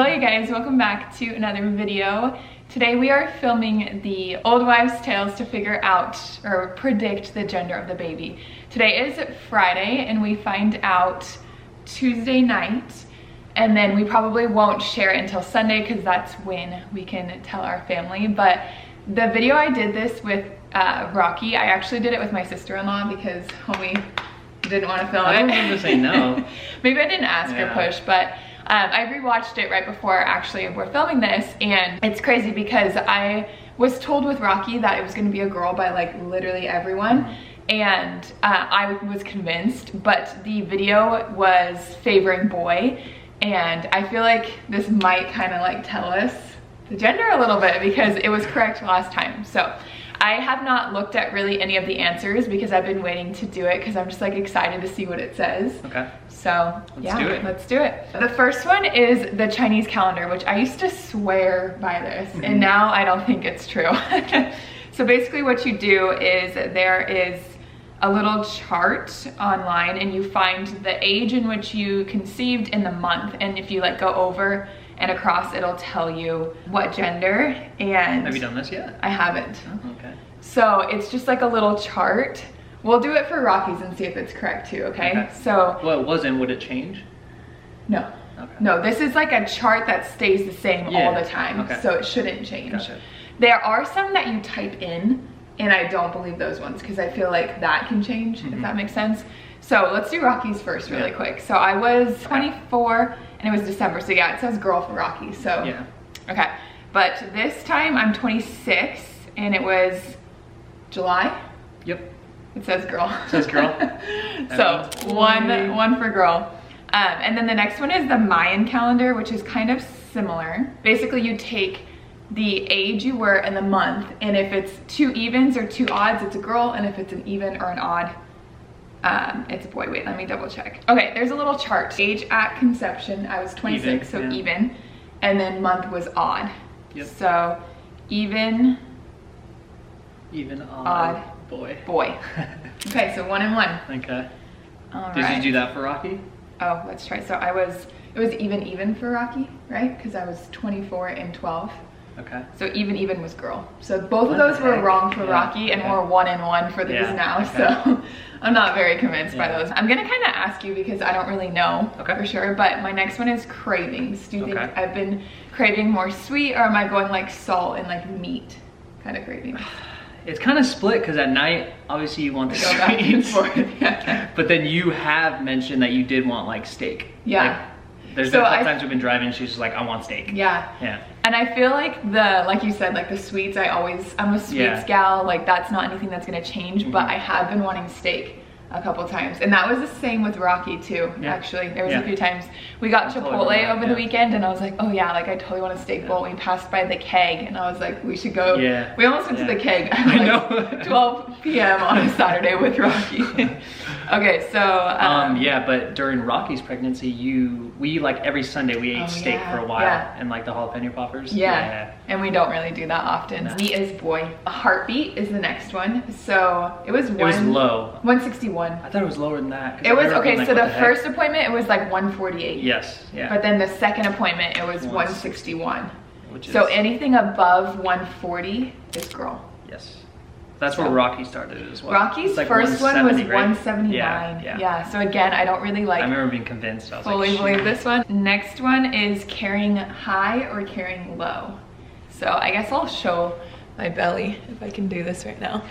Hello you guys, welcome back to another video. Today we are filming the Old Wives' Tales to figure out or predict the gender of the baby. Today is Friday and we find out Tuesday night, and then we probably won't share it until Sunday because that's when we can tell our family. But the video I did this with Rocky, I actually did it with my sister-in-law because homie didn't want to film it. I don't remember saying no. Maybe I didn't ask or push, but I rewatched it right before actually we're filming this, and it's crazy because I was told with Rocky that it was going to be a girl by like literally everyone, and I was convinced, but the video was favoring boy, and I feel like this might kind of like tell us the gender a little bit because it was correct last time. So I have not looked at really any of the answers because I've been waiting to do it because I'm just like excited to see what it says. Okay. So let's do it. The first one is the Chinese calendar, which I used to swear by this, and now I don't think it's true. So basically what you do is there is a little chart online and you find the age in which you conceived in the month, and if you like go over and across, it'll tell you what gender. And have you done this yet? I haven't. Oh, okay. So it's just like a little chart. We'll do it for Rocky's and see if it's correct too, okay? So well, it wasn't. Would it change? No. Okay. No, this is like a chart that stays the same all the time. Okay. So it shouldn't change. Gotcha. There are some that you type in, and I don't believe those ones because I feel like that can change, if that makes sense. So let's do Rocky's first really quick. So I was 24 and it was December. So yeah, it says girl for Rocky. So yeah. Okay. But this time I'm 26 and it was July. Yep. It says girl. It says girl. So one for girl. And then the next one is the Mayan calendar, which is kind of similar. Basically you take the age you were and the month, and if it's two evens or two odds, it's a girl, and if it's an even or an odd, it's a boy. Wait, let me double check. Okay, there's a little chart. Age at conception, I was 26, even, so even, and then month was odd. Yep. So even, odd, boy. Okay, so 1 and 1. Okay. All Did right. you do that for Rocky? Oh, let's try. So it was even for Rocky, right? Because I was 24 and 12. Okay. So even was girl. So both of those were wrong for Rocky, and we're 1 and 1 for these now. So I'm not very convinced by those. I'm gonna kind of ask you because I don't really know for sure. But my next one is cravings. Do you think I've been craving more sweet, or am I going like salt and like meat kind of cravings? It's kind of split because at night, obviously you want the Go back and sweets, forth. but then you have mentioned that you did want like steak. Yeah. Like, there's been a couple times we've been driving, she's just like, I want steak. Yeah. Yeah. And I feel like like you said, like the sweets, I'm a sweets gal, like that's not anything that's gonna change, but I have been wanting steak a couple times. And that was the same with Rocky too, actually. There was a few times we got Chipotle over the weekend and I was like, oh yeah, like I totally want a steak bowl. We passed by the Keg and I was like, we should go. Yeah. We almost went to the Keg at like 12 p.m. on a Saturday with Rocky. Okay, so. Yeah, but during Rocky's pregnancy, we like every Sunday we ate steak for a while and like the jalapeno poppers. Yeah. And we don't really do that often. No. Meat is boy. A heartbeat is the next one. So it was low. 161. I thought it was lower than that. It was, okay, like, so the first appointment, it was like 148. Yes, yeah. But then the second appointment, it was 161. So anything above 140 is girl. Yes. That's where Rocky started as well. Rocky's like first one was 179. Yeah, so again, I don't really like. I remember being convinced. I was fully believe this one. Next one is carrying high or carrying low. So I guess I'll show my belly if I can do this right now.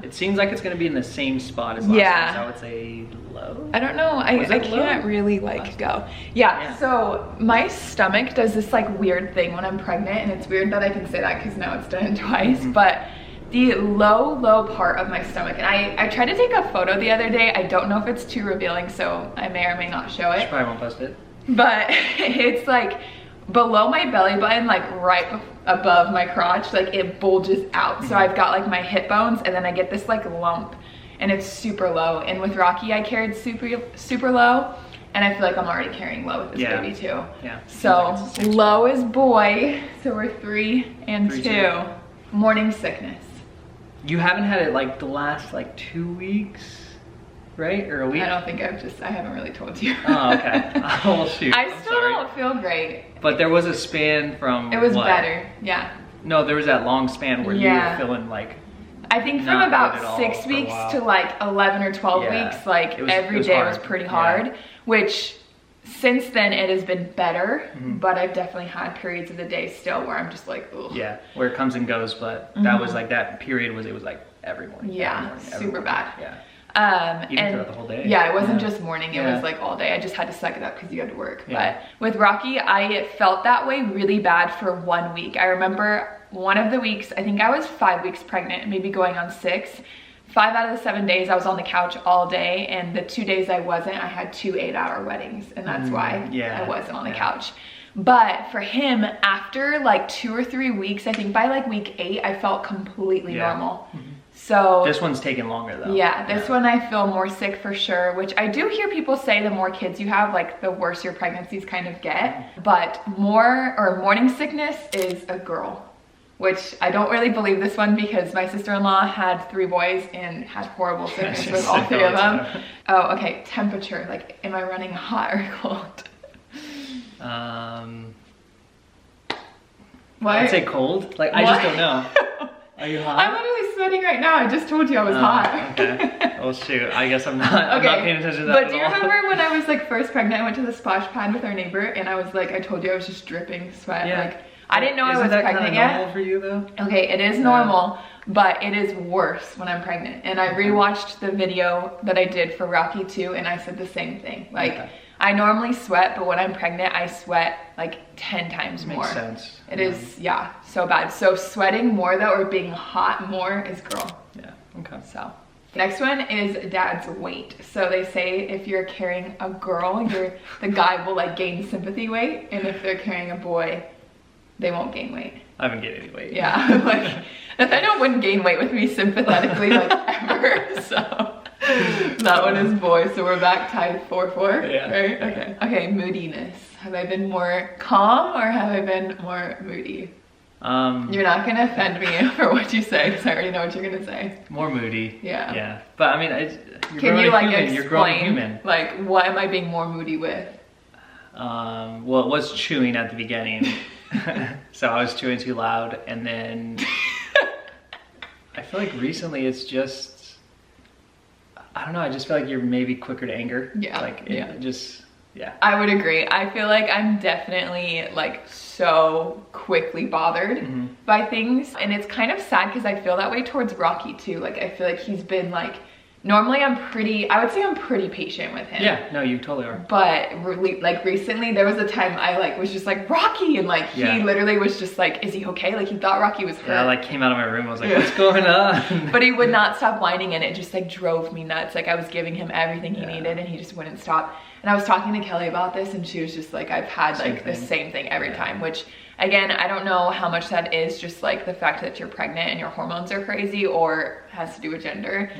It seems like it's gonna be in the same spot as last time, so I would say low. I don't know, I can't really like go. Yeah, so my stomach does this like weird thing when I'm pregnant, and it's weird that I can say that because now it's done twice, but the low part of my stomach, and I tried to take a photo the other day. I don't know if it's too revealing, so I may or may not show it. She probably won't post it. But it's like below my belly button, like right above my crotch, like it bulges out. So I've got like my hip bones, and then I get this like lump, and it's super low. And with Rocky, I carried super low, and I feel like I'm already carrying low with this baby too. Yeah. So like low is boy, so we're 3 and 2. Morning sickness. You haven't had it like the last like 2 weeks? right? Or a week? I don't think I haven't really told you. Oh, okay. Oh, shoot. I still don't feel great. But there was a span from It was what? better, yeah. No, there was that long span where you were feeling like, I think from about 6 weeks to like 11 or 12 weeks, like every day was pretty hard, which since then it has been better, but I've definitely had periods of the day still where I'm just like, ugh. Yeah, where it comes and goes, but that was like, that period it was like every morning. Yeah, super bad. Yeah. Even throughout the whole day. Yeah, it wasn't just morning, it was like all day. I just had to suck it up because you had to work. But with Rocky, I felt that way really bad for 1 week. I remember one of the weeks, I think I was 5 weeks pregnant, maybe going on 6. 5 out of the 7 days I was on the couch all day, and the 2 days I wasn't, I had 2 8-hour weddings, and that's why I wasn't on the couch. But for him, after like 2 or 3 weeks, I think by like week 8, I felt completely normal. So this one's taking longer though. Yeah, this one I feel more sick for sure, which I do hear people say the more kids you have, like the worse your pregnancies kind of get. But morning sickness is a girl, which I don't really believe this one because my sister-in-law had 3 boys and had horrible sickness with all 3 of them. Oh, okay, temperature, like am I running hot or cold? What? I'd say cold. Like, I just don't know. Are you hot? I'm literally sweating right now. I just told you I was hot. Okay. Oh shoot. I guess I'm not paying attention to that. But do you remember when I was like first pregnant, I went to the splash pad with our neighbor and I was like, I told you I was just dripping sweat. Yeah. Like I didn't know I was pregnant yet. Normal for you though? Okay, it is normal, but it is worse when I'm pregnant. And I rewatched the video that I did for Rocky 2 and I said the same thing. Like I normally sweat, but when I'm pregnant, I sweat like 10 times more. Makes sense. It is, so bad. So sweating more though, or being hot more is girl. Yeah, okay. So next one is dad's weight. So they say if you're carrying a girl, the guy will like gain sympathy weight. And if they're carrying a boy, they won't gain weight. I haven't gained any weight. Yeah, like Nathaniel wouldn't gain weight with me sympathetically like ever, so. That one is boy, so we're back tied 4-4, yeah. Right? Okay. Okay, moodiness. Have I been more calm or have I been more moody? You're not gonna offend me for what you say because I already know what you're gonna say. More moody. Yeah. Yeah. But I mean, can you like explain, you're growing human. Like, what am I being more moody with? Well, it was chewing at the beginning. So I was chewing too loud, and then I feel like recently it's just, I don't know, I just feel like you're maybe quicker to anger. Yeah. Like it just, I would agree. I feel like I'm definitely like so quickly bothered by things. And it's kind of sad because I feel that way towards Rocky too. Like I feel like he's been like, normally I would say I'm pretty patient with him. Yeah, no, you totally are. But like recently there was a time I like was just like Rocky and like he literally was just like, is he okay? Like he thought Rocky was hurt. Yeah, I like came out of my room, I was like, what's going on? But he would not stop whining and it just like drove me nuts. Like I was giving him everything he needed and he just wouldn't stop. And I was talking to Kelly about this and she was just like, I've had like the same thing every time, which again, I don't know how much that is just like the fact that you're pregnant and your hormones are crazy or has to do with gender.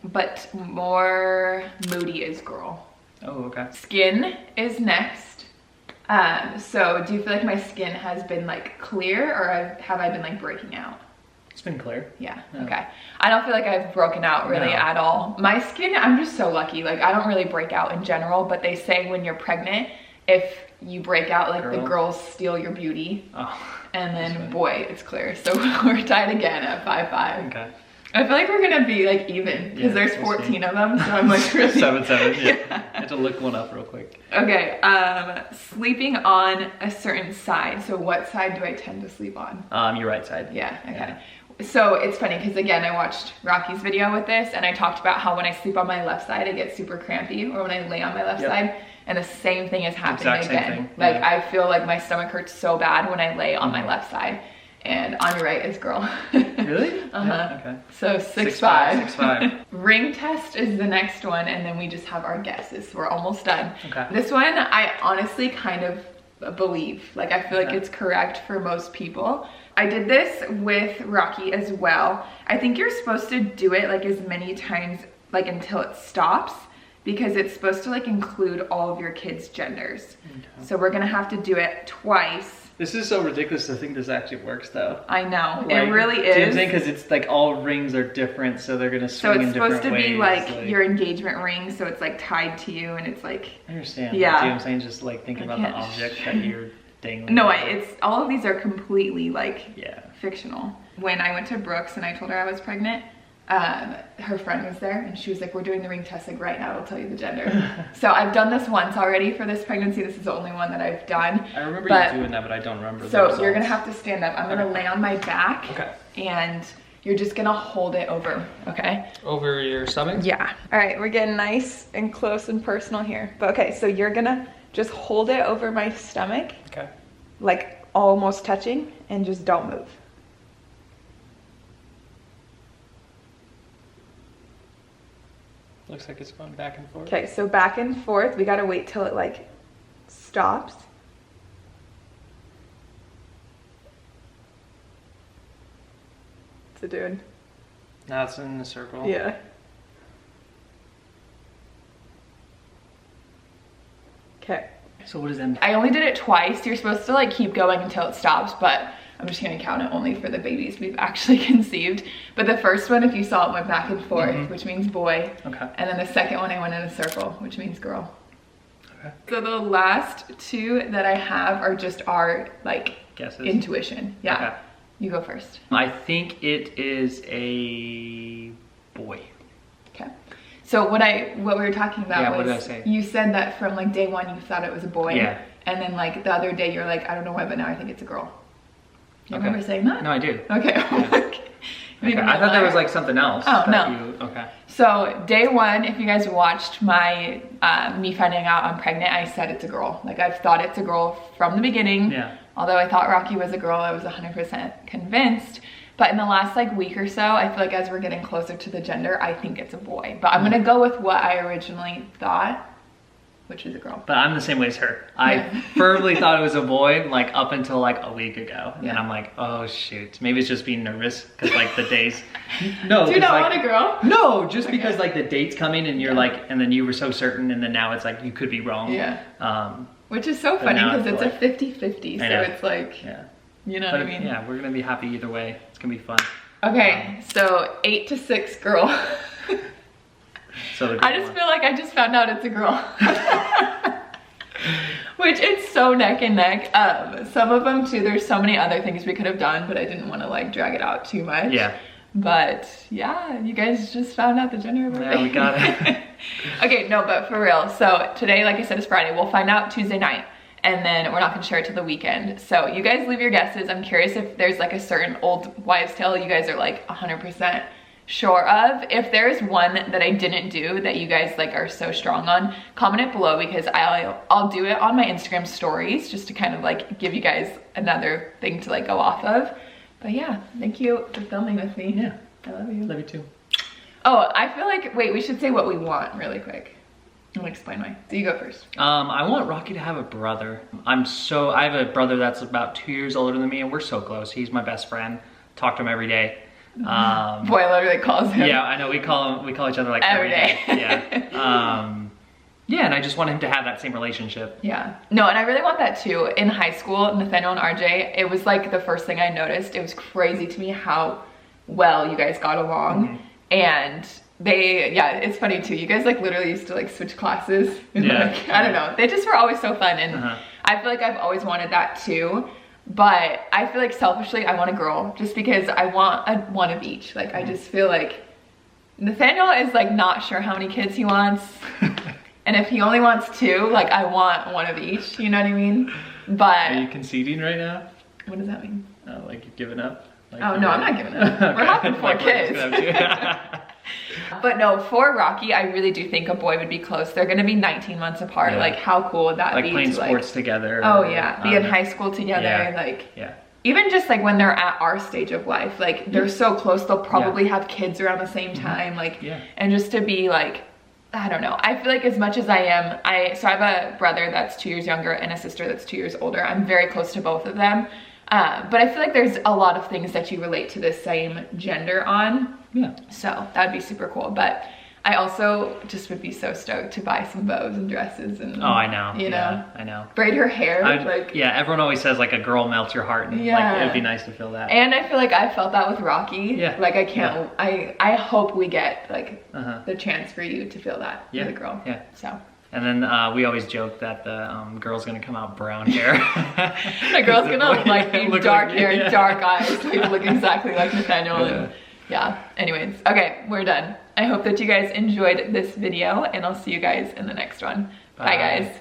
But more moody is girl. Oh, okay. Skin is next. So do you feel like my skin has been like clear or have I been like breaking out? It's been clear. Yeah, okay. I don't feel like I've broken out really at all. My skin, I'm just so lucky. Like I don't really break out in general, but they say when you're pregnant, if you break out, like the girls steal your beauty. Oh, and then boy, it's clear. So we're tied again at 5-5. Okay. I feel like we're gonna be like even because there's 14 of them. So I'm like really 7-7. Yeah. I had to look one up real quick. Okay. Sleeping on a certain side. So what side do I tend to sleep on? Your right side. Yeah. Okay. Yeah. So it's funny because again, I watched Rocky's video with this and I talked about how when I sleep on my left side, it gets super crampy, or when I lay on my left side, and the same thing is happening again. Like I feel like my stomach hurts so bad when I lay on my left side, and on your right is girl. Really? Yeah, okay. So 6-5. 6-5. Ring test is the next one, and then we just have our guesses. We're almost done. Okay. This one I honestly kind of believe. Like I feel like it's correct for most people. I did this with Rocky as well. I think you're supposed to do it like as many times like until it stops, because it's supposed to like include all of your kids' genders. Okay. So we're gonna have to do it twice This is so ridiculous to think this actually works though. I know, Like, it really do you know what I'm is. saying? Because it's like all rings are different, so they're gonna So swing it's in different supposed to ways. be like your engagement ring, so it's like tied to you, and it's like. I understand. Yeah. Do you know what I'm saying? Just like thinking about the can't- object that you're dangling. No, over. it's all of these are completely like Yeah. fictional. When I went to Brooks and I told her I was pregnant, her friend was there and she was like, we're doing the ring test like right now, it'll tell you the gender. So I've done this once already for this pregnancy. This is the only one that I've done. I remember you doing that, but I don't remember. So you're gonna have to stand up. I'm gonna lay on my back. Okay. And you're just gonna hold it over, okay? Over your stomach? Yeah. All right, we're getting nice and close and personal here. But okay, so you're gonna just hold it over my stomach. Okay. Like almost touching, and just don't move. Looks like it's going back and forth. Okay, so back and forth. We gotta wait till it like stops. What's it doing? Now it's in a circle. Yeah. Okay. So what does that mean? I only did it twice. You're supposed to like keep going until it stops, but I'm just gonna count it only for the babies we've actually conceived. But the first one, if you saw it, went back and forth, which means boy. Okay. And then the second one, I went in a circle, which means girl. Okay. So the last two that I have are just our like Guesses? intuition. Yeah. Okay. You go first. I think it is a boy. Okay. So what we were talking about Yeah, was what did I say? you said that from like day one you thought it was a boy. Yeah. And then like the other day you're like, I don't know why, but now I think it's a girl. You Okay. remember saying that? No, I do. Okay. Okay. I thought there was like something else. Oh, that no. Okay. So day one, if you guys watched my me finding out I'm pregnant, I said it's a girl. Like I've thought it's a girl from the beginning. Yeah. Although I thought Rocky was a girl, I was 100% convinced. But in the last like week or so, I feel like as we're getting closer to the gender, I think it's a boy. But I'm gonna go with what I originally thought, which is a girl. But I'm the same way as her. I firmly thought it was a boy, like up until like a week ago. And then I'm like, oh shoot. Maybe it's just being nervous because like the days. No. Do you not like, want a girl? No, just because like the date's coming and you're like, and then you were so certain and then now it's like you could be wrong. Yeah. Which is so funny now I because it's feel a 50-50. So I know. it's like, Yeah. you know But what I mean? yeah, we're gonna be happy either way. It's gonna be fun. Okay, so 8 to 6 girl. So the I just feel like I just found out it's a girl. Which it's so neck and neck. Some of them too, there's so many other things we could have done, but I didn't want to like drag it out too much. Yeah. But yeah, you guys just found out the gender of Yeah, we got it. Okay, no, but for real. So today, like I said, is Friday. We'll find out Tuesday night. And then we're not gonna share it till the weekend. So you guys leave your guesses. I'm curious if there's like a certain old wives' tale you guys are like 100% sure of. If there's one that I didn't do that you guys like are so strong on, comment it below because I'll do it on my Instagram stories just to kind of like give you guys another thing to like go off of. But yeah, thank you for filming with me. Yeah. I love you. Love you too. Oh, I feel like, wait, we should say what we want really quick. I'll explain why. So you go first. I want Rocky to have a brother. I have a brother that's about 2 years older than me and we're so close. He's my best friend. Talk to him every day. Boy, I literally calls him. Yeah, I know. We call each other like every day. Yeah. Yeah, and I just want him to have that same relationship. Yeah. No, and I really want that too. In high school, Nathaniel and RJ, it was like the first thing I noticed. It was crazy to me how well you guys got along. And yeah, it's funny too. You guys like literally used to like switch classes. And, Yeah. like, I don't know. They just were always so fun. And I feel like I've always wanted that too. But I feel like selfishly, I want a girl just because I want one of each. Like, I just feel like Nathaniel is like not sure how many kids he wants. And if he only wants 2, like I want one of each, you know what I mean? But Are you conceding right now? what does that mean? Like you've given up? Like Oh no, I'm not giving up. Okay. We're having 4 Like, we're kids. just gonna have But no, for Rocky, I really do think a boy would be close. They're gonna be 19 months apart. Yeah. Like how cool would that like be? playing to, sports together. Oh yeah, be in high school together. yeah. Like Yeah. even just like when they're at our stage of life, like they're so close, they'll probably have kids around the same time. Like, Yeah. and just to be like, I don't know. I feel like as much as I have a brother that's 2 years younger and a sister that's 2 years older. I'm very close to both of them. But I feel like there's a lot of things that you relate to the same gender on. Yeah. So that would be super cool. But I also just would be so stoked to buy some bows and dresses and Oh, I know. You know, I know. braid her hair. Yeah, everyone always says like a girl melts your heart, and like it'd be nice to feel that. And I feel like I felt that with Rocky. Yeah. Like I can't. I hope we get like the chance for you to feel that with a girl. Yeah. So. And then we always joke that the girl's gonna come out brown hair. The girl's gonna like be dark hair, dark eyes, like look exactly like Nathaniel. And, anyways, okay, we're done. I hope that you guys enjoyed this video, and I'll see you guys in the next one. Bye guys.